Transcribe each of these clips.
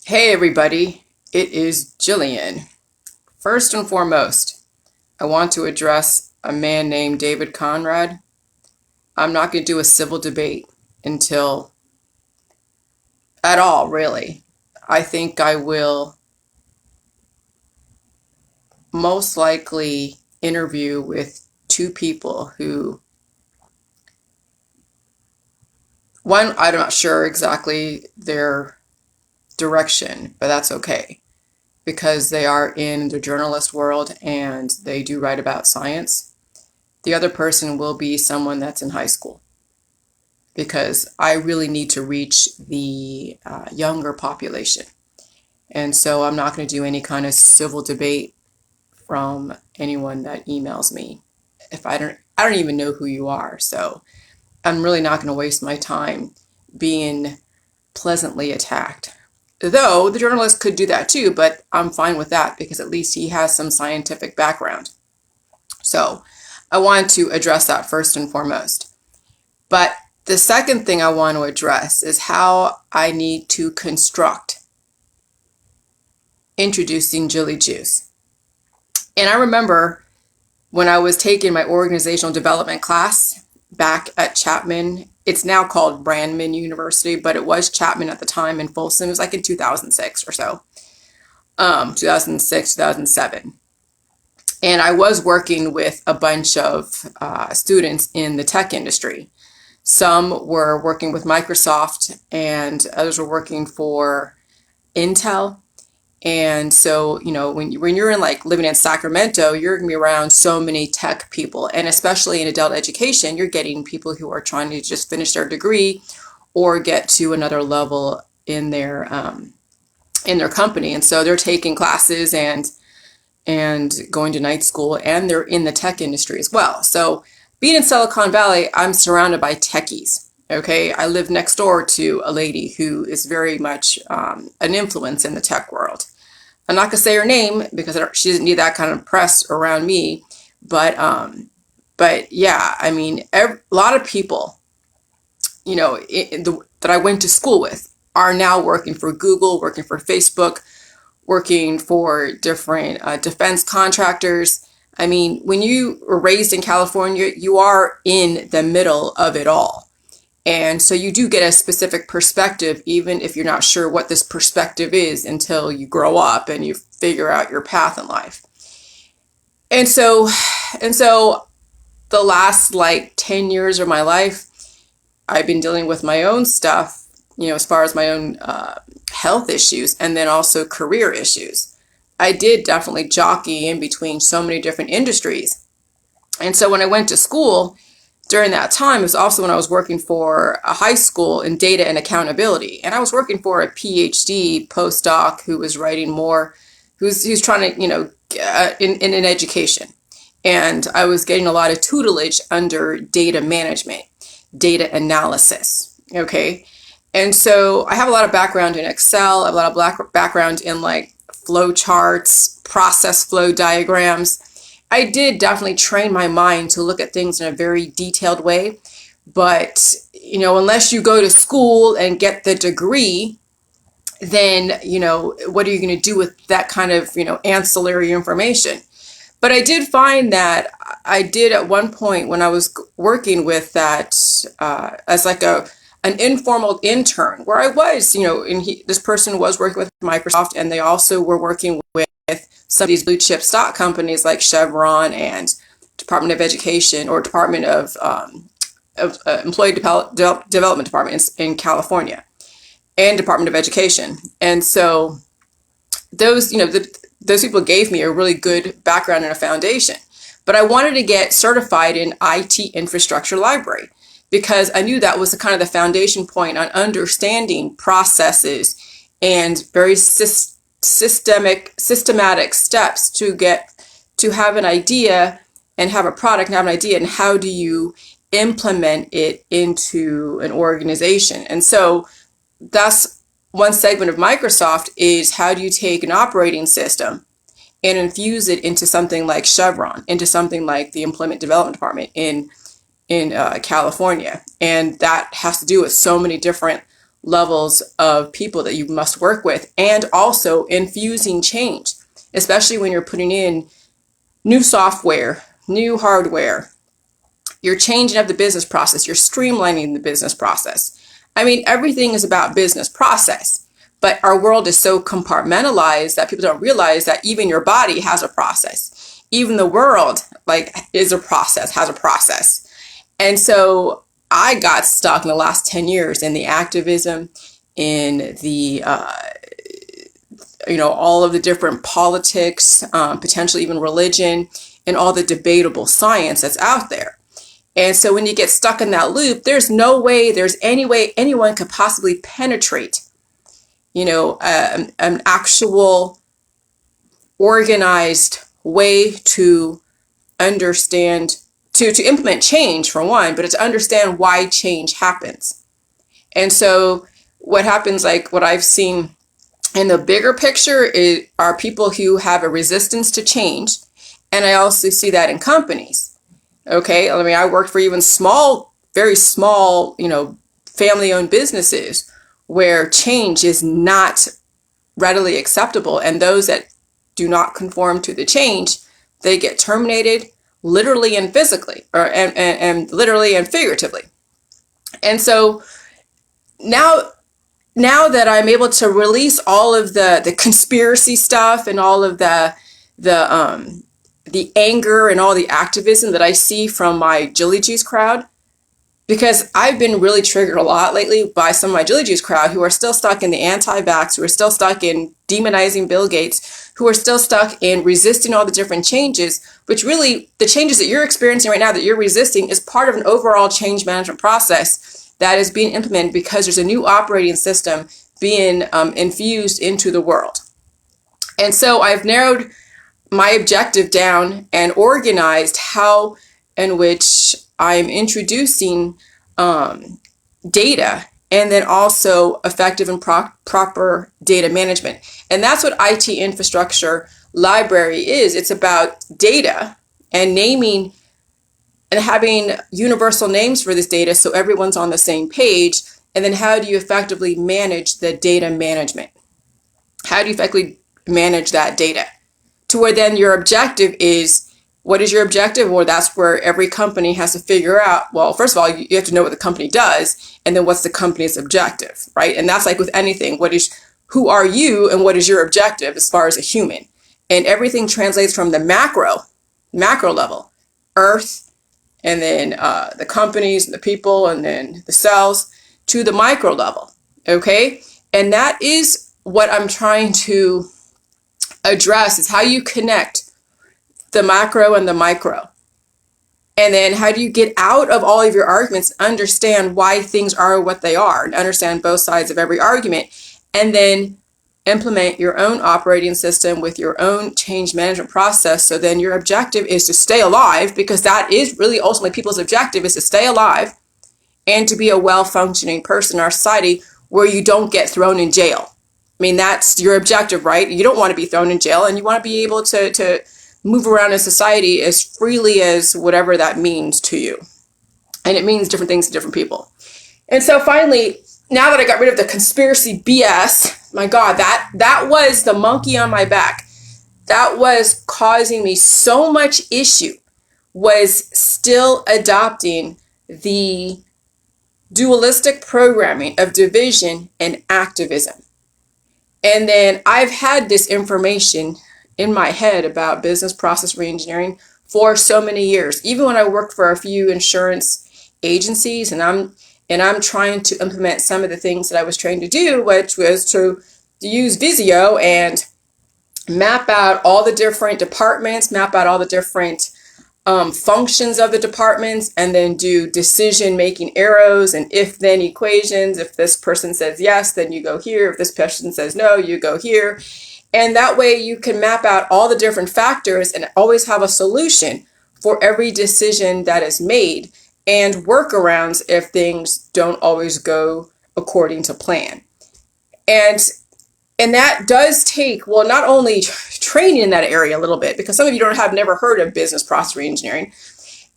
Hey everybody, it is Jillian. First and foremost, I want to address a man named David Conrad. I'm not going to do a civil debate until at all, really. I think I will most likely interview with two people who, one, I'm not sure exactly their direction, but that's okay because they are in the journalist world and they do write about science. The other person will be someone that's in high school because I really need to reach the younger population. And so I'm not going to do any kind of civil debate from anyone that emails me. If I don't even know who you are. So I'm really not going to waste my time being pleasantly attacked. Though the journalist could do that too, but I'm fine with that because at least he has some scientific background. So I want to address that first and foremost. But the second thing I want to address is how I need to construct introducing Jilly juice. And I remember when I was taking my organizational development class back at Chapman. It's now called Brandman University, but it was Chapman at the time in Folsom. It was like in 2006 or so, 2006, 2007. And I was working with a bunch of students in the tech industry. Some were working with Microsoft and others were working for Intel. And so, when you're in like living in Sacramento, you're going to be around so many tech people. And especially in adult education, you're getting people who are trying to just finish their degree or get to another level in their company. And so they're taking classes and going to night school, and they're in the tech industry as well. So being in Silicon Valley, I'm surrounded by techies. Okay, I live next door to a lady who is very much an influence in the tech world. I'm not gonna say her name because she doesn't need that kind of press around me. But yeah, I mean, a lot of people, that I went to school with are now working for Google, working for Facebook, working for different defense contractors. I mean, when you were raised in California, you are in the middle of it all. And so you do get a specific perspective, even if you're not sure what this perspective is until you grow up and you figure out your path in life. And so the last like 10 years of my life, I've been dealing with my own stuff, as far as my own health issues and then also career issues. I did definitely jockey in between so many different industries. And so when I went to school, during that time, it was also when I was working for a high school in data and accountability. And I was working for a PhD postdoc who was writing more, who's trying to, in education. And I was getting a lot of tutelage under data management, data analysis. Okay. And so I have a lot of background in Excel. I have a lot of background in like flow charts, process flow diagrams. I did definitely train my mind to look at things in a very detailed way. But, unless you go to school and get the degree, then, what are you going to do with that kind of, ancillary information? But I did find that I did at one point when I was working with that as like an informal intern where I was, this person was working with Microsoft and they also were working with some of these blue chip stock companies like Chevron and Department of Education or Department of Employee Development Departments in California and Department of Education. And so those, those people gave me a really good background and a foundation. But I wanted to get certified in IT infrastructure library because I knew that was the kind of the foundation point on understanding processes and very systematic steps to get to have an idea and have a product and have an idea, and how do you implement it into an organization. And so that's one segment of Microsoft is how do you take an operating system and infuse it into something like Chevron, into something like the Employment Development Department in California. And that has to do with so many different levels of people that you must work with, and also infusing change, especially when you're putting in new software, new hardware. You're changing up the business process. You're streamlining the business process. I mean, everything is about business process, but our world is so compartmentalized that people don't realize that even your body has a process. Even the world, like, is a process, has a process. And so I got stuck in the last 10 years in the activism, in the, all of the different politics, potentially even religion, and all the debatable science that's out there. And so when you get stuck in that loop, there's no way, there's any way anyone could possibly penetrate, an actual organized way to understand, to implement change for one, but to understand why change happens. And so what happens, like what I've seen in the bigger picture, are people who have a resistance to change. And I also see that in companies. Okay, I mean, I worked for even small, very small, family-owned businesses where change is not readily acceptable. And those that do not conform to the change, they get terminated literally and physically, and literally and figuratively. And so now that I'm able to release all of the conspiracy stuff and all of the anger and all the activism that I see from my Jilly Juice crowd, because I've been really triggered a lot lately by some of my Jilly Juice crowd who are still stuck in the anti-vax, who are still stuck in demonizing Bill Gates, who are still stuck in resisting all the different changes, which really, the changes that you're experiencing right now that you're resisting is part of an overall change management process that is being implemented because there's a new operating system being infused into the world. And so I've narrowed my objective down and organized how in which I'm introducing data, and then also effective and proper data management. And that's what IT infrastructure library is. It's about data and naming and having universal names for this data so everyone's on the same page. And then how do you effectively manage the data management? How do you effectively manage that data? To where then your objective is, what is your objective? Well, that's where every company has to figure out, well, first of all, you have to know what the company does, and then what's the company's objective, right? And that's like with anything. Who are you and what is your objective as far as a human? And everything translates from the macro level, Earth, and then the companies, and the people, and then the cells, to the micro level, okay? And that is what I'm trying to address, is how you connect the macro and the micro. And then how do you get out of all of your arguments, understand why things are what they are, and understand both sides of every argument, and then implement your own operating system with your own change management process. So then your objective is to stay alive, because that is really ultimately people's objective, is to stay alive and to be a well-functioning person in our society where you don't get thrown in jail. I mean, that's your objective, right? You don't want to be thrown in jail, and you want to be able to move around in society as freely as whatever that means to you. And it means different things to different people. And so finally, now that I got rid of the conspiracy BS, my God, that was the monkey on my back. That was causing me so much issue, was still adopting the dualistic programming of division and activism. And then I've had this information in my head about business process reengineering for so many years. Even when I worked for a few insurance agencies, and I'm trying to implement some of the things that I was trained to do, which was to use Visio and map out all the different departments, map out all the different functions of the departments, and then do decision-making arrows and if-then equations. If this person says yes, then you go here. If this person says no, you go here. And that way you can map out all the different factors and always have a solution for every decision that is made, and workarounds if things don't always go according to plan. And that does take, well, not only training in that area a little bit, because some of you have never heard of business process reengineering,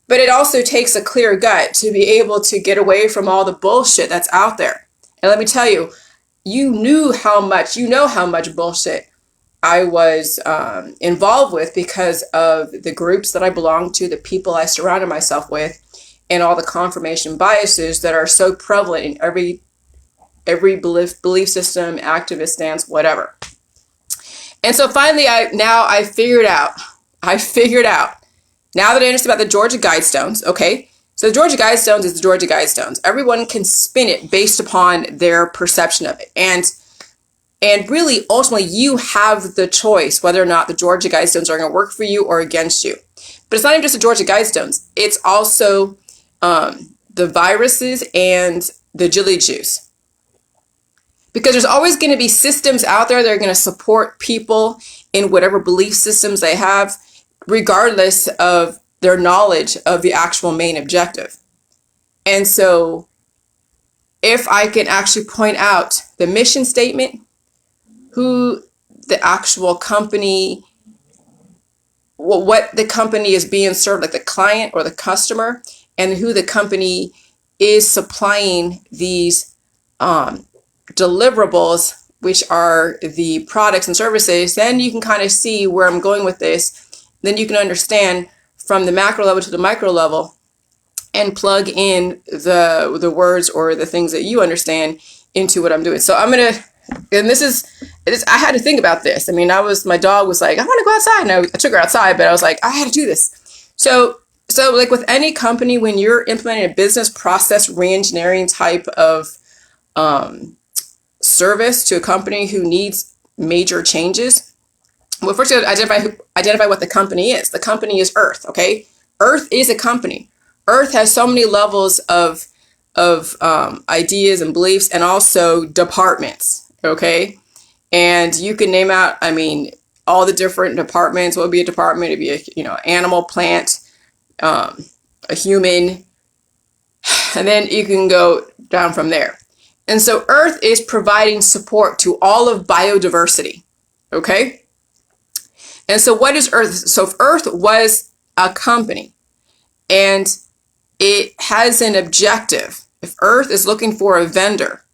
but it also takes a clear gut to be able to get away from all the bullshit that's out there And let me tell you, you know how much bullshit I was involved with because of the groups that I belonged to, the people I surrounded myself with, and all the confirmation biases that are so prevalent in every belief system, activist stance, whatever. And so finally, I figured out. Now that I understand about the Georgia Guidestones, okay? So the Georgia Guidestones is the Georgia Guidestones. Everyone can spin it based upon their perception of it. And really, ultimately, you have the choice whether or not the Georgia Guidestones are going to work for you or against you. But it's not even just the Georgia Guidestones. It's also the viruses and the Jilly juice. Because there's always going to be systems out there that are going to support people in whatever belief systems they have, regardless of their knowledge of the actual main objective. And so if I can actually point out the mission statement, who the actual company, what the company is being served, like the client or the customer, and who the company is supplying these deliverables, which are the products and services, then you can kind of see where I'm going with this. Then you can understand from the macro level to the micro level and plug in the words or the things that you understand into what I'm doing. So I'm going to, and this is, I had to think about this. I mean, my dog was like, I want to go outside. And I took her outside, but I was like, I had to do this. So like with any company, when you're implementing a business process reengineering type of service to a company who needs major changes, well, first you have to identify what the company is. The company is Earth, okay? Earth is a company. Earth has so many levels of ideas and beliefs, and also departments, okay? And you can name out, I mean, all the different departments. What would be a department? It'd be a animal, plant, a human, and then you can go down from there. And so Earth is providing support to all of biodiversity, okay? And so what is Earth? So if Earth was a company and it has an objective, if Earth is looking for a vendor,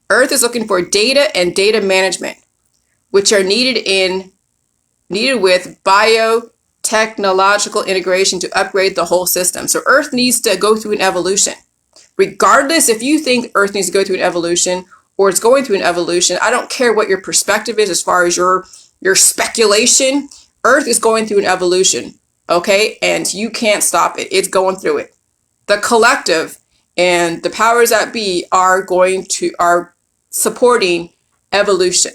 Earth is looking for data and data management, which are needed with biotechnological integration to upgrade the whole system. So Earth needs to go through an evolution. Regardless if you think Earth needs to go through an evolution or it's going through an evolution, I don't care what your perspective is as far as your speculation. Earth is going through an evolution, okay? And you can't stop it. It's going through it. The collective and the powers that be are supporting evolution.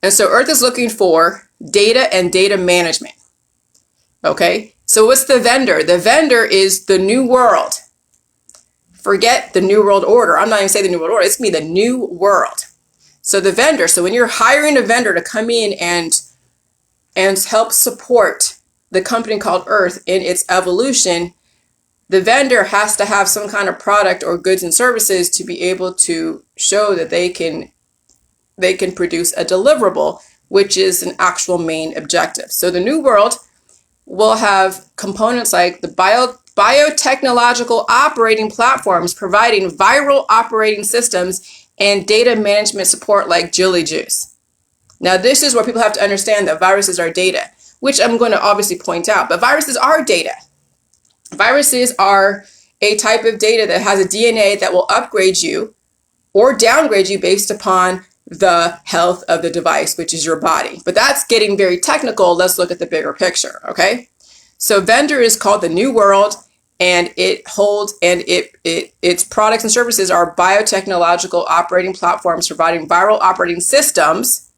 And so Earth is looking for data and data management. Okay? So what's the vendor? The vendor is the new world. Forget the new world order. I'm not even saying the new world order. It's going to be the new world. So the vendor, so when you're hiring a vendor to come in and help support the company called Earth in its evolution, the vendor has to have some kind of product or goods and services to be able to show that they can produce a deliverable, which is an actual main objective. So the new world will have components like the biotechnological operating platforms providing viral operating systems and data management support like Jilly juice. Now, this is where people have to understand that viruses are data, which I'm going to obviously point out, but viruses are data. Viruses are a type of data that has a DNA that will upgrade you or downgrade you based upon the health of the device, which is your body. But that's getting very technical. Let's look at the bigger picture, okay? So vendor is called the new world, and it holds, and its products and services are biotechnological operating platforms providing viral operating systems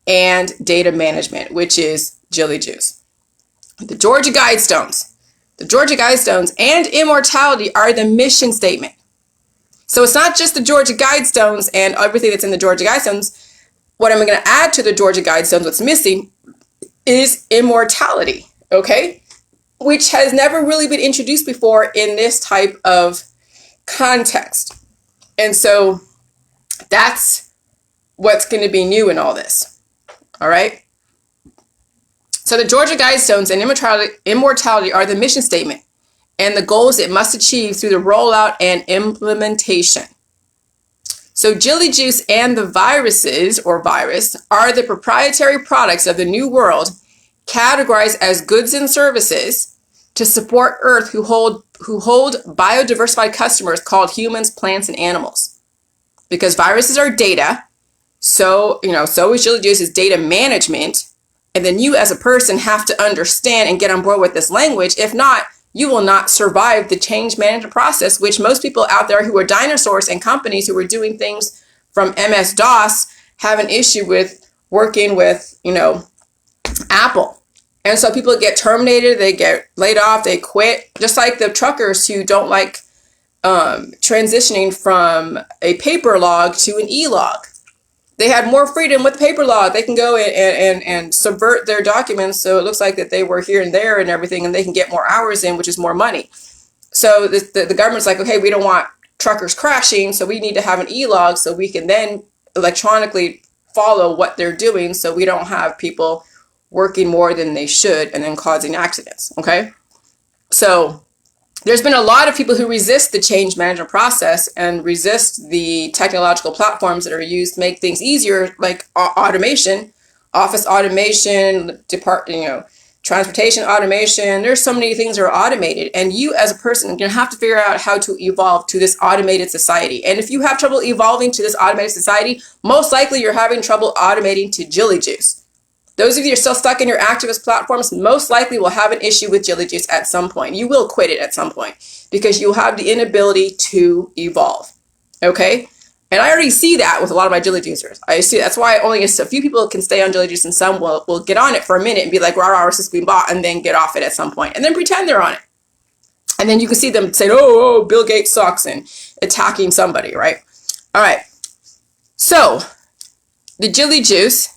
and data management, which is Jilly juice. The Georgia Guidestones. The Georgia Guidestones and immortality are the mission statement. So it's not just the Georgia Guidestones and everything that's in the Georgia Guidestones. What I'm going to add to the Georgia Guidestones, what's missing, is immortality, okay? Which has never really been introduced before in this type of context. And so that's what's going to be new in all this, all right? So the Georgia Guidestones and immortality are the mission statement. and the goals it must achieve through the rollout and implementation. So Jilly Juice and the viruses, or virus, are the proprietary products of the New World, categorized as goods and services to support Earth, who hold biodiversified customers called humans, plants, and animals. Because viruses are data, so is Jilly Juice's data management, and then you as a person have to understand and get on board with this language. If not, you will not survive the change management process, which most people out there who are dinosaurs and companies who are doing things from MS-DOS have an issue with working with, Apple. And so people get terminated, they get laid off, they quit, just like the truckers who don't like transitioning from a paper log to an e-log. They had more freedom with the paper log. They can go and subvert their documents so it looks like that they were here and there and everything, and they can get more hours in, which is more money. So the government's like, okay, we don't want truckers crashing, so we need to have an e-log so we can then electronically follow what they're doing, so we don't have people working more than they should and then causing accidents, okay? So there's been a lot of people who resist the change management process and resist the technological platforms that are used to make things easier, like automation, office automation, transportation automation. There's so many things that are automated, and you as a person are going to have to figure out how to evolve to this automated society. And if you have trouble evolving to this automated society, most likely you're having trouble automating to Jilly Juice. Those of you who are still stuck in your activist platforms most likely will have an issue with Jilly Juice at some point. You will quit it at some point because you'll have the inability to evolve. Okay? And I already see that with a lot of my Jilly Juicers. I see that's why only a few people can stay on Jilly Juice, and some will get on it for a minute and be like, rah, rah, this being bought, and then get off it at some point and then pretend they're on it. And then you can see them saying, oh, Bill Gates sucks, and attacking somebody, right? All right. So the Jilly Juice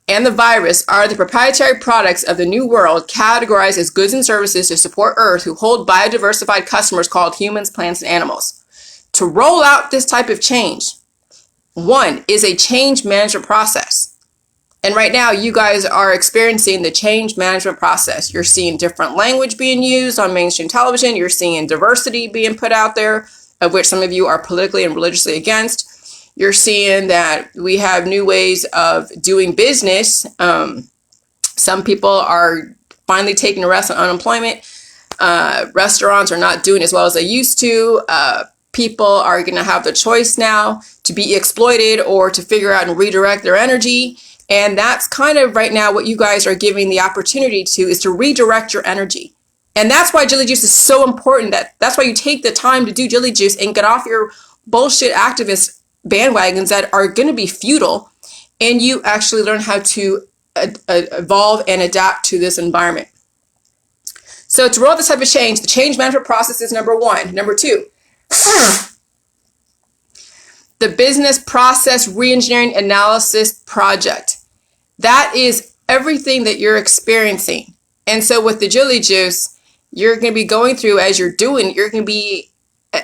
and the virus are the proprietary products of the New World, categorized as goods and services to support Earth, who hold biodiversified customers called humans, plants, and animals. To roll out this type of change, one is a change management process. And right now, you guys are experiencing the change management process. You're seeing different language being used on mainstream television. You're seeing diversity being put out there, of which some of you are politically and religiously against. You're seeing that we have new ways of doing business. Some people are finally taking a rest on unemployment. Restaurants are not doing as well as they used to. People are going to have the choice now to be exploited or to figure out and redirect their energy. And that's kind of right now what you guys are giving the opportunity to, is to redirect your energy. And that's why Jilly Juice is so important. That's why you take the time to do Jilly Juice and get off your bullshit activist bandwagons that are going to be futile, and you actually learn how to evolve and adapt to this environment. So to roll this type of change, the change management process is number one. Number two, the business process reengineering analysis project. That is everything that you're experiencing. And so with the Jilly Juice, you're going to be going through, as you're doing, you're going to be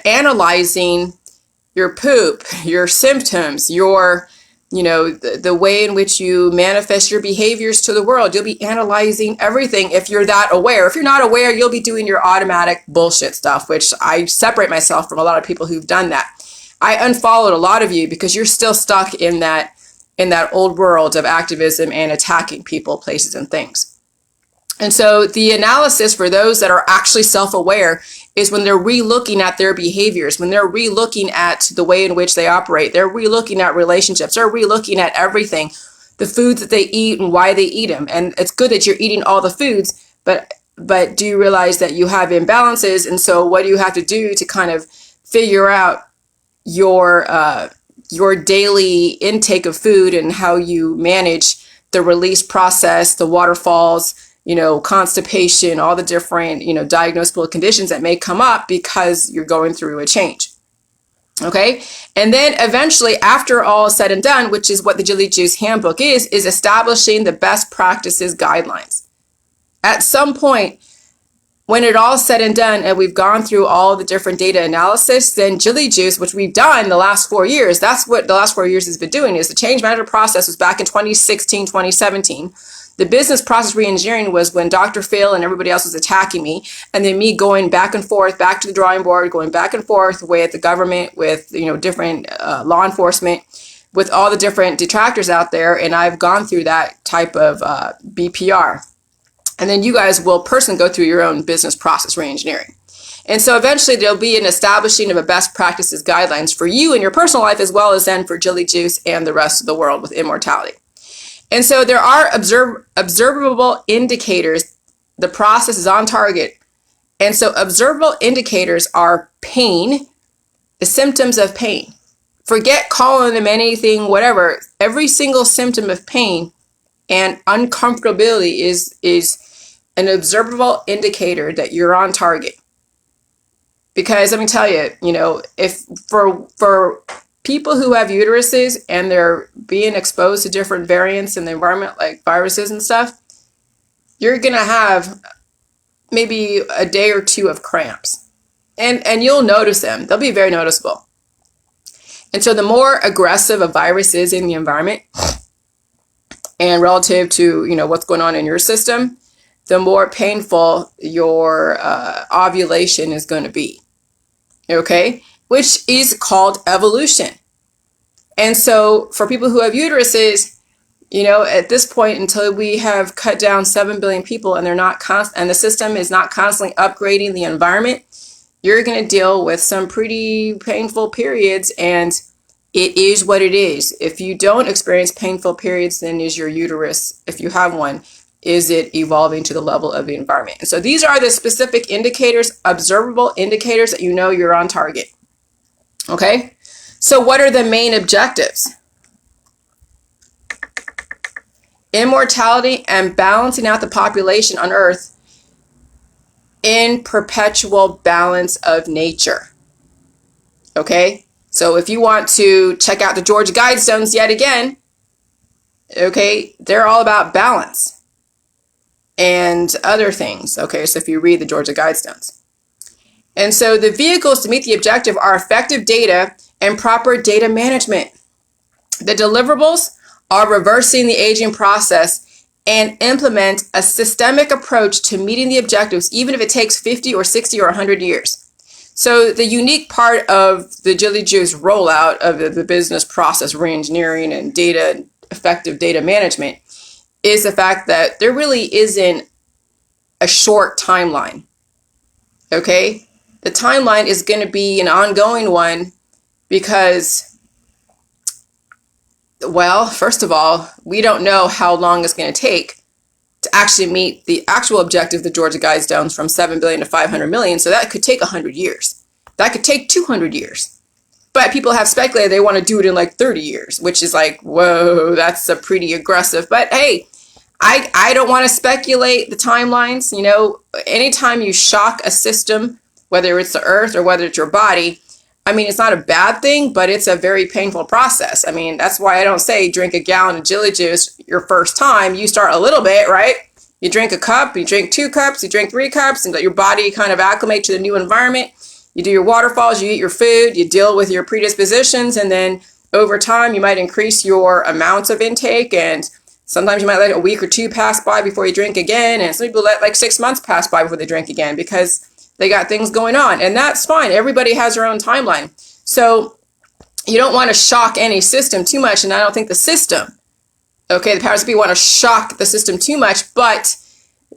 analyzing your poop, your symptoms, the way in which you manifest your behaviors to the world. You'll be analyzing everything if you're that aware. If you're not aware, you'll be doing your automatic bullshit stuff, which I separate myself from a lot of people who've done that. I unfollowed a lot of you because you're still stuck in that old world of activism and attacking people, places, and things. And so the analysis for those that are actually self-aware is when they're re-looking at their behaviors, when they're re-looking at the way in which they operate, they're re-looking at relationships, they're re-looking at everything, the foods that they eat and why they eat them. And it's good that you're eating all the foods, but do you realize that you have imbalances? And so what do you have to do to kind of figure out your daily intake of food and how you manage the release process, the waterfalls, constipation, all the different, diagnosable conditions that may come up because you're going through a change. Okay. And then eventually, after all is said and done, which is what the Jilly Juice handbook is establishing the best practices guidelines. At some point, when it all said and done, and we've gone through all the different data analysis, then Jilly Juice, which we've done the last 4 years, that's what the last 4 years has been doing, is the change management process was back in 2016, 2017. The business process reengineering was when Dr. Phil and everybody else was attacking me, and then me going back and forth, back to the drawing board, going back and forth with the government, with different law enforcement, with all the different detractors out there, and I've gone through that type of BPR. And then you guys will personally go through your own business process reengineering. And so eventually there'll be an establishing of a best practices guidelines for you in your personal life, as well as then for Jilly Juice and the rest of the world with immortality. And so there are observable indicators. The process is on target. And so observable indicators are pain, the symptoms of pain. Forget calling them anything, whatever. Every single symptom of pain and uncomfortability is an observable indicator that you're on target. Because let me tell you, if for people who have uteruses and they're being exposed to different variants in the environment, like viruses and stuff, you're going to have maybe a day or two of cramps. And you'll notice them. They'll be very noticeable. And so the more aggressive a virus is in the environment and relative to, what's going on in your system, the more painful your ovulation is going to be. Okay? Which is called evolution. And so for people who have uteruses, at this point, until we have cut down 7 billion people and they're not and the system is not constantly upgrading the environment, you're going to deal with some pretty painful periods, and it is what it is. If you don't experience painful periods, then is your uterus, if you have one, is it evolving to the level of the environment? And so these are the specific indicators, observable indicators that you're on target. Okay? So what are the main objectives? Immortality and balancing out the population on Earth in perpetual balance of nature. Okay? So if you want to check out the Georgia Guidestones yet again, okay, they're all about balance and other things. Okay, so if you read the Georgia Guidestones. And so the vehicles to meet the objective are effective data and proper data management. The deliverables are reversing the aging process and implement a systemic approach to meeting the objectives, even if it takes 50 or 60 or 100 years. So the unique part of the Jilly Juice rollout of the business process reengineering and effective data management is the fact that there really isn't a short timeline. Okay? The timeline is going to be an ongoing one because, well, first of all, we don't know how long it's going to take to actually meet the actual objective of the Georgia Guidestones from 7 billion to 500 million. So that could take 100 years. That could take 200 years. But people have speculated they want to do it in like 30 years, which is like, whoa, that's a pretty aggressive. But hey, I don't want to speculate the timelines. Anytime you shock a system, whether it's the earth or whether it's your body, it's not a bad thing, but it's a very painful process. That's why I don't say drink a gallon of Jilly Juice your first time. You start a little bit, right? You drink a cup, you drink 2 cups, you drink 3 cups, and let your body kind of acclimate to the new environment. You do your waterfalls, you eat your food, you deal with your predispositions, and then over time you might increase your amounts of intake, and sometimes you might let a week or 2 pass by before you drink again, and some people let like 6 months pass by before they drink again because they got things going on, and that's fine. Everybody has their own timeline. So you don't want to shock any system too much, and I don't think the system, okay, the powers that be want to shock the system too much, but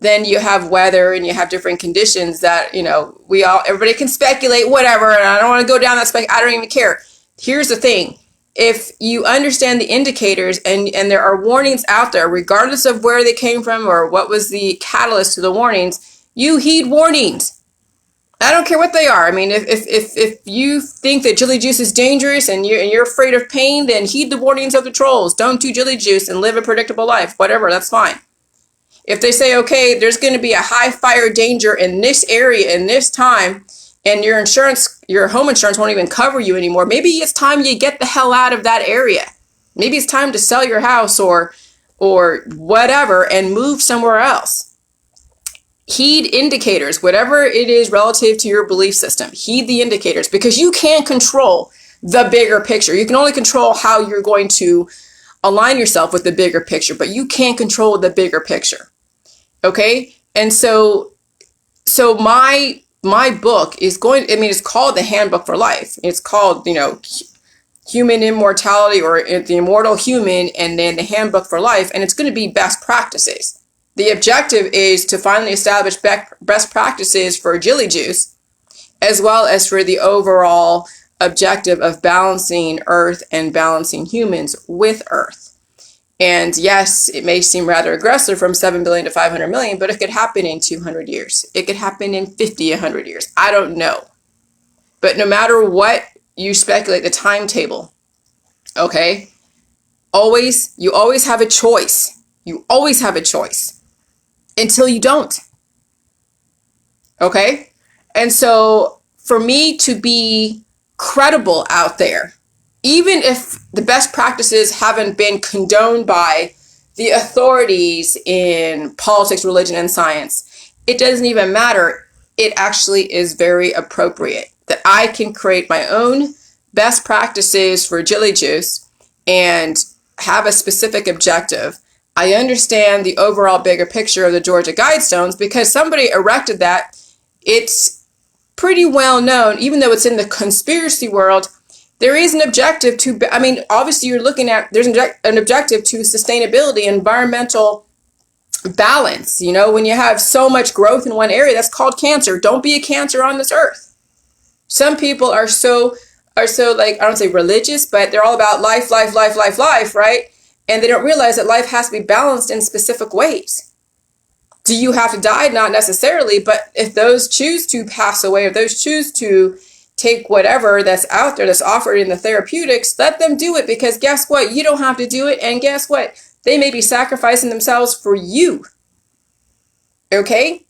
then you have weather and you have different conditions that, everybody can speculate, whatever, and I don't want to go down that I don't even care. Here's the thing. If you understand the indicators and there are warnings out there, regardless of where they came from or what was the catalyst to the warnings, you heed warnings. I don't care what they are. If you think that Jilly Juice is dangerous and you're afraid of pain, then heed the warnings of the trolls. Don't do Jilly Juice and live a predictable life. Whatever, that's fine. If they say, okay, there's going to be a high fire danger in this area in this time, and your home insurance won't even cover you anymore, maybe it's time you get the hell out of that area. Maybe it's time to sell your house or whatever and move somewhere else. Heed indicators, whatever it is relative to your belief system. Heed the indicators, because you can't control the bigger picture. You can only control how you're going to align yourself with the bigger picture, but you can't control the bigger picture. Okay? And so my book is it's called The Handbook for Life. It's called, Human Immortality, or The Immortal Human, and then The Handbook for Life, and it's going to be best practices. The objective is to finally establish best practices for Jilly Juice, as well as for the overall objective of balancing Earth and balancing humans with Earth. And yes, it may seem rather aggressive from 7 billion to 500 million, but it could happen in 200 years. It could happen in 50, 100 years. I don't know. But no matter what you speculate the timetable, okay, you always have a choice. You always have a choice until you don't. Okay? And so for me to be credible out there, even if the best practices haven't been condoned by the authorities in politics, religion, and science, it doesn't even matter. It actually is very appropriate that I can create my own best practices for Jilly Juice and have a specific objective. I understand the overall bigger picture of the Georgia Guidestones because somebody erected that. It's pretty well known, even though it's in the conspiracy world, there is an objective to, obviously you're looking at, there's an objective to sustainability, environmental balance. When you have so much growth in one area, that's called cancer. Don't be a cancer on this earth. Some people are so like, I don't say religious, but they're all about life, right? And they don't realize that life has to be balanced in specific ways. Do you have to die? Not necessarily, but if those choose to pass away, if those choose to take whatever that's out there that's offered in the therapeutics, let them do it, because guess what? You don't have to do it, and guess what? They may be sacrificing themselves for you. Okay?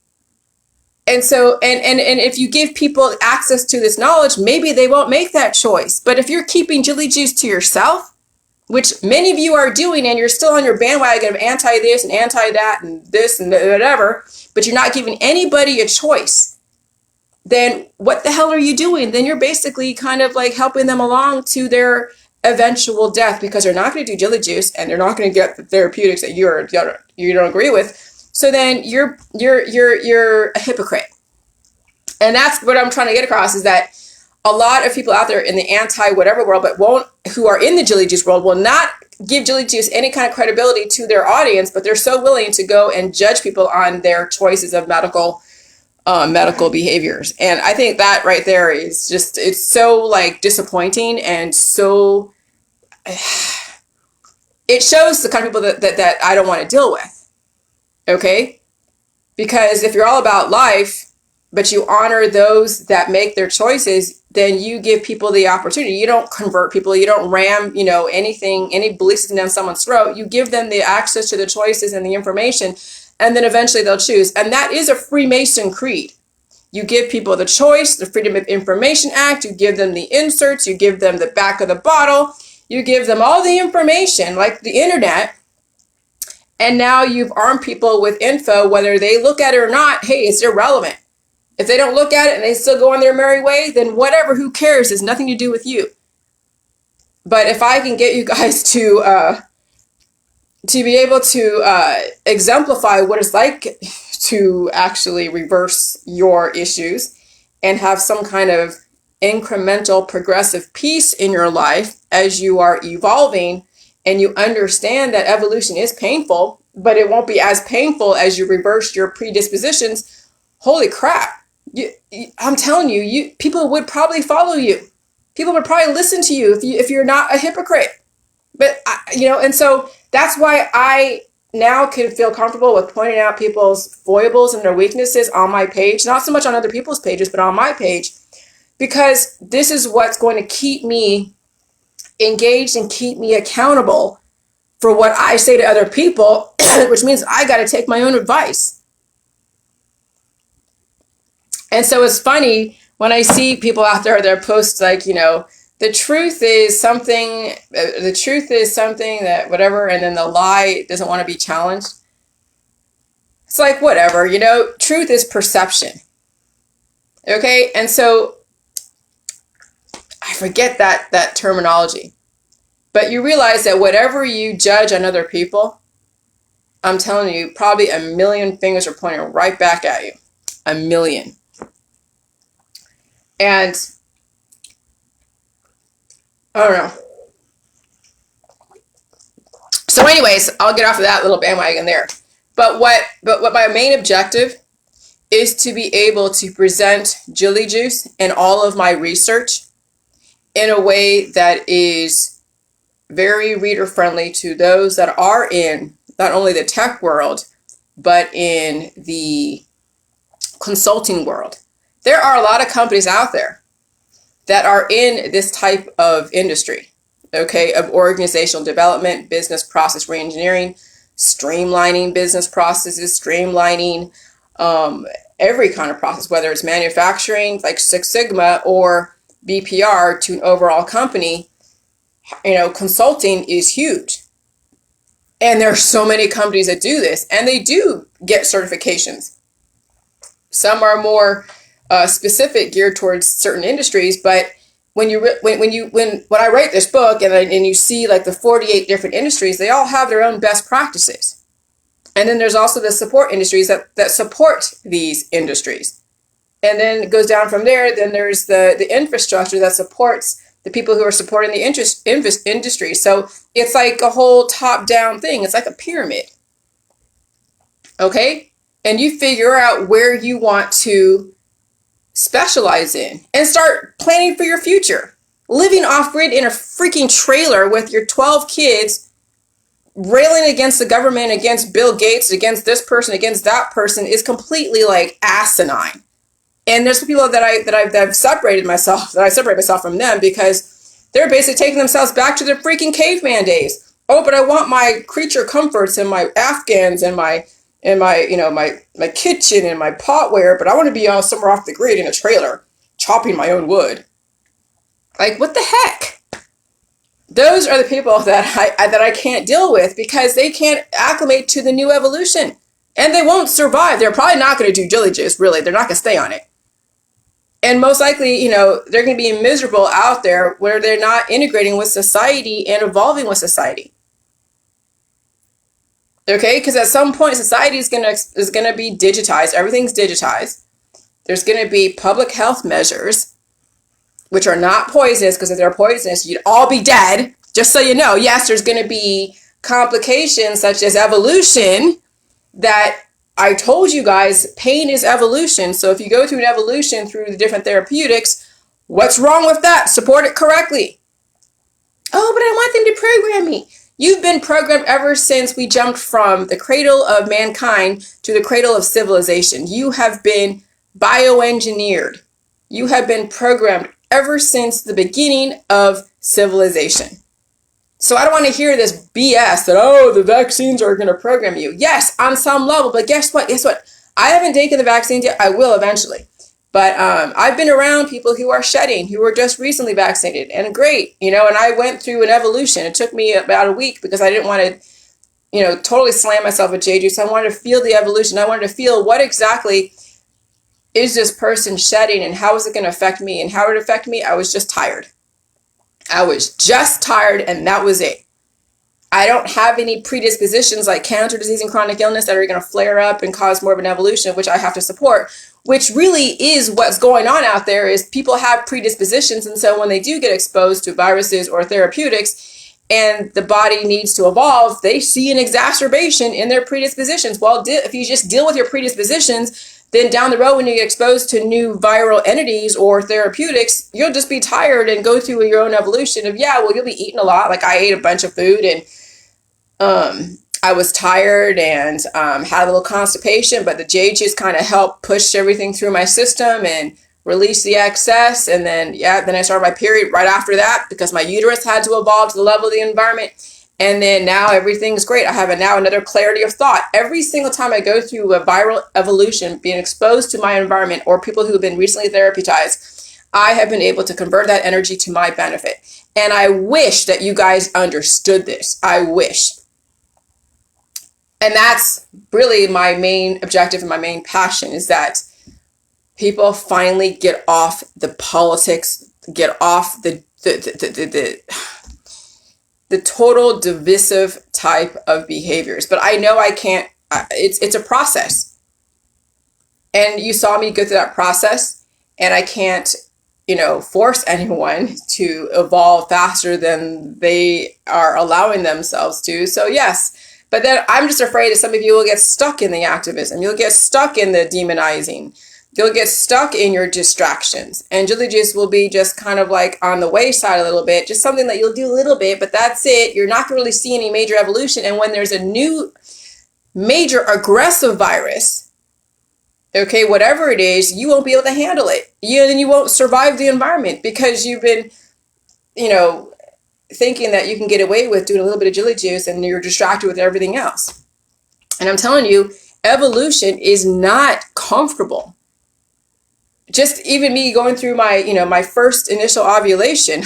And so, and if you give people access to this knowledge, maybe they won't make that choice. But if you're keeping Jilly Juice to yourself, which many of you are doing, and you're still on your bandwagon of anti this and anti that and this and whatever, but you're not giving anybody a choice, then what the hell are you doing? Then you're basically kind of like helping them along to their eventual death, because they're not going to do Jilly Juice and they're not going to get the therapeutics that you don't agree with. So then you're a hypocrite. And that's what I'm trying to get across, is that a lot of people out there in the anti-whatever world, who are in the Jilly Juice world, will not give Jilly Juice any kind of credibility to their audience, but they're so willing to go and judge people on their choices of medical behaviors. And I think that right there is just, it's so like disappointing, and so it shows the kind of people that I don't want to deal with. Okay? Because if you're all about life, but you honor those that make their choices, then you give people the opportunity. You don't convert people. You don't ram, any belief system down someone's throat. You give them the access to the choices and the information, and then eventually they'll choose. And that is a Freemason creed. You give people the choice, the Freedom of Information Act. You give them the inserts. You give them the back of the bottle. You give them all the information, like the internet. And now you've armed people with info, whether they look at it or not. Hey, it's irrelevant. If they don't look at it and they still go on their merry way, then whatever, who cares? It's nothing to do with you. But if I can get you guys to be able to exemplify what it's like to actually reverse your issues and have some kind of incremental progressive peace in your life as you are evolving, and you understand that evolution is painful, but it won't be as painful as you reverse your predispositions, holy crap. I'm telling you, people would probably follow you. People would probably listen to you if you're not a hypocrite. But, and so that's why I now can feel comfortable with pointing out people's foibles and their weaknesses on my page, not so much on other people's pages, but on my page, because this is what's going to keep me engaged and keep me accountable for what I say to other people, which means I got to take my own advice. And so it's funny when I see people out there, their posts like, the truth is something that whatever, and then the lie doesn't want to be challenged. It's like, whatever, you know, truth is perception. Okay, and so I forget that terminology. But you realize that whatever you judge on other people, I'm telling you, probably a million fingers are pointing right back at you. A million. And I don't know. So anyways, I'll get off of that little bandwagon there. But what my main objective is to be able to present Jilly Juice and all of my research in a way that is very reader friendly to those that are in not only the tech world, but in the consulting world. There are a lot of companies out there that are in this type of industry, okay, of organizational development, business process reengineering, streamlining business processes, streamlining every kind of process, whether it's manufacturing like Six Sigma or BPR to an overall company. You know, consulting is huge. And there are so many companies that do this, and they do get certifications. Some are more specific, geared towards certain industries, but when I write this book and you see like the 48 different industries, they all have their own best practices. And then there's also the support industries that support these industries. And then it goes down from there. Then there's the infrastructure that supports the people who are supporting the industry. So it's like a whole top-down thing. It's like a pyramid. Okay? And you figure out where you want to specialize in and start planning for your future. Living off-grid in a freaking trailer with your 12 kids, railing against the government, against Bill Gates, against this person, against that person is completely like asinine. And there's people that I've separated myself, that I separate myself from them because they're basically taking themselves back to the freaking caveman days. Oh, but I want my creature comforts and my Afghans and my kitchen and my potware, but I want to be somewhere off the grid in a trailer, chopping my own wood. Like, what the heck? Those are the people that I can't deal with because they can't acclimate to the new evolution. And they won't survive. They're probably not going to do Jilly Juice, really. They're not going to stay on it. And most likely, they're going to be miserable out there where they're not integrating with society and evolving with society. Okay, because at some point, society is going to be digitized. Everything's digitized. There's going to be public health measures, which are not poisonous, because if they're poisonous, you'd all be dead. Just so you know, yes, there's going to be complications such as evolution that I told you guys, pain is evolution. So if you go through an evolution through the different therapeutics, what's wrong with that? Support it correctly. Oh, but I want them to program me. You've been programmed ever since we jumped from the cradle of mankind to the cradle of civilization. You have been bioengineered. You have been programmed ever since the beginning of civilization. So I don't want to hear this BS that, oh, the vaccines are going to program you. Yes, on some level, but guess what? I haven't taken the vaccines yet. I will eventually. But I've been around people who are shedding, who were just recently vaccinated, and great, and I went through an evolution. It took me about a week because I didn't want to, totally slam myself with JJ. So I wanted to feel the evolution. I wanted to feel what exactly is this person shedding and how is it going to affect me? And how it affect me? I was just tired. I was just tired, and that was it. I don't have any predispositions like cancer, disease, and chronic illness that are going to flare up and cause more of an evolution, which I have to support, which really is what's going on out there is people have predispositions. And so when they do get exposed to viruses or therapeutics and the body needs to evolve, they see an exacerbation in their predispositions. Well, if you just deal with your predispositions, then down the road when you get exposed to new viral entities or therapeutics, you'll just be tired and go through your own evolution of, you'll be eating a lot. Like I ate a bunch of food and I was tired and had a little constipation, but the JHs kind of helped push everything through my system and release the excess. And then I started my period right after that because my uterus had to evolve to the level of the environment. And then now everything's great. I have now another clarity of thought. Every single time I go through a viral evolution, being exposed to my environment or people who have been recently therapeuticized, I have been able to convert that energy to my benefit. And I wish that you guys understood this. I wish. And that's really my main objective and my main passion, is that people finally get off the politics, get off the total divisive type of behaviors. But I know I can't, it's a process. And you saw me go through that process, and I can't, force anyone to evolve faster than they are allowing themselves to. So yes, but then I'm just afraid that some of you will get stuck in the activism. You'll get stuck in the demonizing. You'll get stuck in your distractions. And Jilly Juice will be just kind of like on the wayside a little bit, just something that you'll do a little bit, but that's it. You're not going to really see any major evolution. And when there's a new major aggressive virus, okay, whatever it is, you won't be able to handle it. You won't survive the environment because you've been, thinking that you can get away with doing a little bit of Jilly Juice, and you're distracted with everything else. And I'm telling you, evolution is not comfortable. Just even me going through my, my first initial ovulation,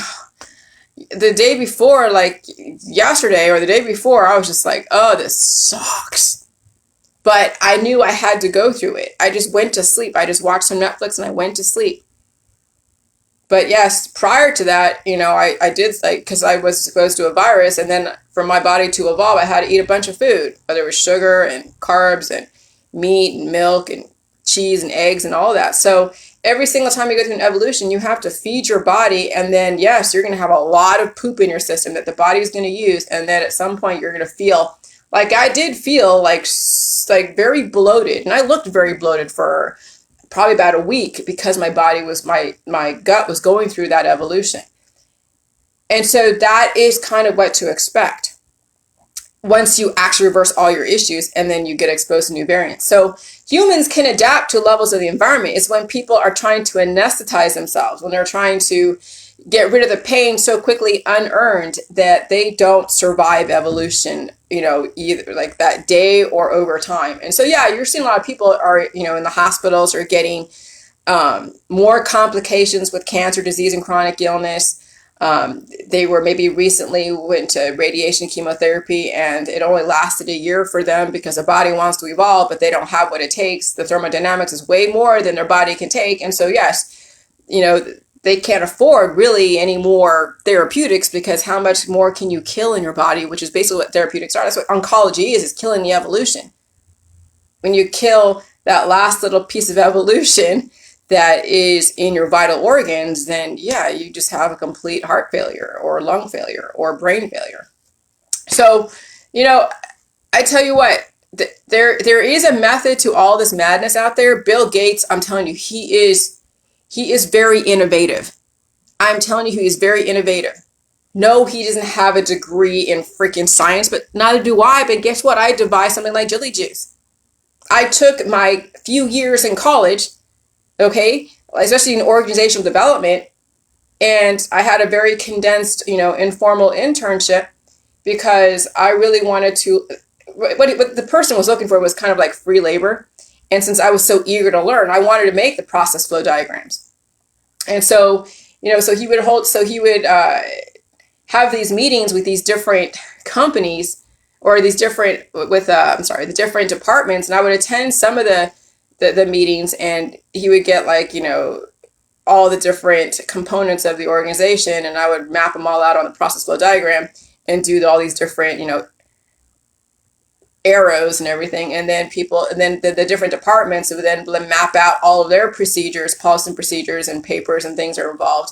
the day before, like yesterday or the day before, I was just like, oh, this sucks. But I knew I had to go through it. I just went to sleep. I just watched some Netflix and I went to sleep. But yes, prior to that, I did, like, because I was exposed to a virus, and then for my body to evolve, I had to eat a bunch of food, whether it was sugar and carbs and meat and milk and cheese and eggs and all that. So every single time you go through an evolution, you have to feed your body. And then, yes, you're going to have a lot of poop in your system that the body is going to use. And then at some point you're going to feel like, I did feel like very bloated. And I looked very bloated for probably about a week because my body was, my gut was going through that evolution. And so that is kind of what to expect once you actually reverse all your issues and then you get exposed to new variants. So humans can adapt to levels of the environment. It's when people are trying to anesthetize themselves, when they're trying to get rid of the pain so quickly unearned that they don't survive evolution, either like that day or over time. And so, yeah, you're seeing a lot of people are, in the hospitals or getting more complications with cancer, disease, and chronic illness. They were maybe recently went to radiation chemotherapy, and it only lasted a year for them because their body wants to evolve, but they don't have what it takes. The thermodynamics is way more than their body can take. And so, yes, they can't afford really any more therapeutics, because how much more can you kill in your body, which is basically what therapeutics are. That's what oncology is killing the evolution. When you kill that last little piece of evolution that is in your vital organs, then yeah, you just have a complete heart failure or lung failure or brain failure. So, I tell you what, there is a method to all this madness out there. Bill Gates, I'm telling you, he is very innovative. I'm telling you, he is very innovative. No, he doesn't have a degree in freaking science, but neither do I. But guess what? I devised something like Jilly Juice. I took my few years in college, okay, especially in organizational development, and I had a very condensed, informal internship because I really wanted to, what the person was looking for was kind of like free labor. And since I was so eager to learn, I wanted to make the process flow diagrams. And so, so he would have these meetings with these different companies or these different, the different departments. And I would attend some of the meetings, and he would get all the different components of the organization, and I would map them all out on the process flow diagram and do all these different, arrows and everything. And then the different departments would then map out all of their procedures, policy and procedures, and papers and things are involved.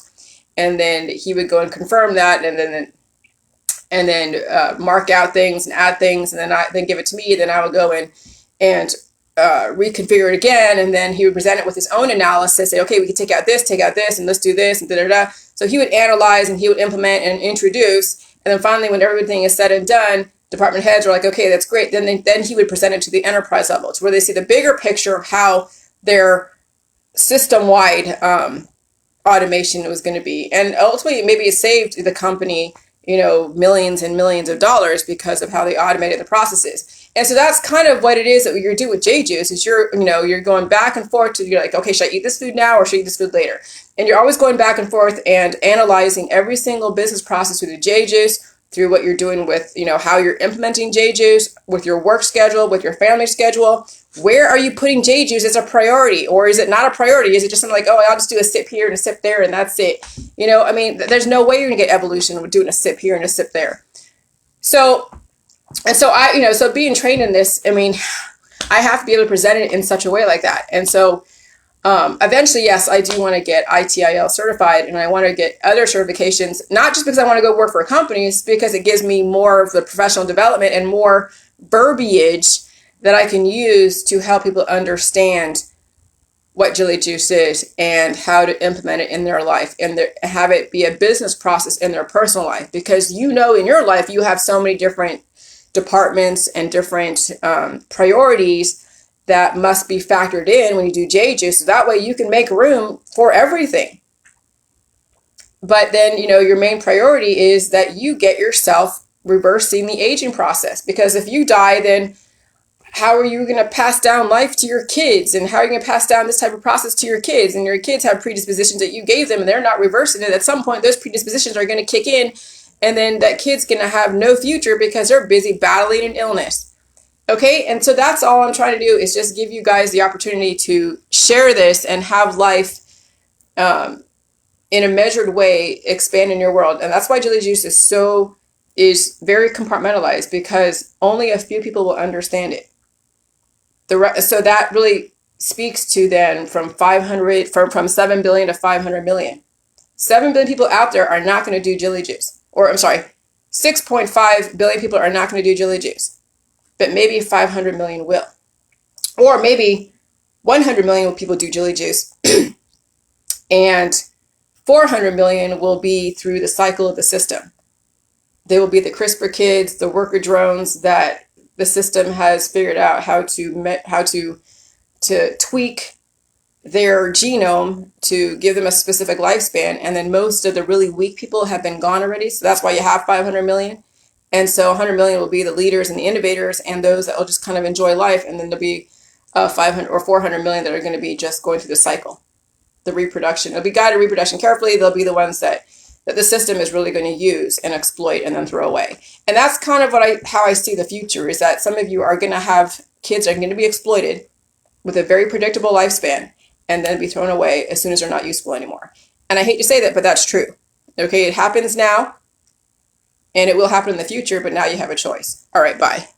And then he would go and confirm that, and then mark out things and add things, and then give it to me. Then I would go in and reconfigure it again, and then he would present it with his own analysis, say, okay, we can take out this, and let's do this, and da-da-da. So he would analyze, and he would implement and introduce, and then finally, when everything is said and done, department heads are like, okay, that's great. Then he would present it to the enterprise level, to where they see the bigger picture of how their system-wide automation was going to be. And ultimately, maybe it saved the company, millions and millions of dollars because of how they automated the processes. And so that's kind of what it is that you're doing with J-Juice, is you're going back and forth you're like, okay, should I eat this food now or should I eat this food later? And you're always going back and forth and analyzing every single business process through the J-Juice, through what you're doing with, how you're implementing JJuice, with your work schedule, with your family schedule. Where are you putting JJuice as a priority? Or is it not a priority? Is it just something like, oh, I'll just do a sip here and a sip there and that's it? There's no way you're going to get evolution with doing a sip here and a sip there. So being trained in this, I have to be able to present it in such a way like that. And so eventually, yes, I do want to get ITIL certified, and I want to get other certifications, not just because I want to go work for companies, because it gives me more of the professional development and more verbiage that I can use to help people understand what Jilly Juice is and how to implement it in their life and have it be a business process in their personal life. Because in your life, you have so many different departments and different priorities that must be factored in when you do JJuice. So that way you can make room for everything. But then, your main priority is that you get yourself reversing the aging process. Because if you die, then how are you going to pass down life to your kids? And how are you going to pass down this type of process to your kids? And your kids have predispositions that you gave them and they're not reversing it. At some point, those predispositions are going to kick in. And then that kid's going to have no future because they're busy battling an illness. Okay, and so that's all I'm trying to do is just give you guys the opportunity to share this and have life in a measured way expand in your world. And that's why Jilly Juice is very compartmentalized, because only a few people will understand it. So that really speaks to then from 7 billion to 500 million. 7 billion people out there are not going to do Jilly Juice. Or I'm sorry, 6.5 billion people are not going to do Jilly Juice. But maybe 500 million will. Or maybe 100 million people do Jilly Juice. And 400 million will be through the cycle of the system. They will be the CRISPR kids, the worker drones that the system has figured out how to tweak their genome to give them a specific lifespan. And then most of the really weak people have been gone already. So that's why you have 500 million. And so 100 million will be the leaders and the innovators and those that will just kind of enjoy life. And then there'll be 500 or 400 million that are going to be just going through the cycle, the reproduction. It'll be guided reproduction carefully. They'll be the ones that the system is really going to use and exploit and then throw away. And that's kind of how I see the future, is that some of you are going to have kids that are going to be exploited with a very predictable lifespan and then be thrown away as soon as they're not useful anymore. And I hate to say that, but that's true. Okay, it happens now and it will happen in the future, but now you have a choice. All right, bye.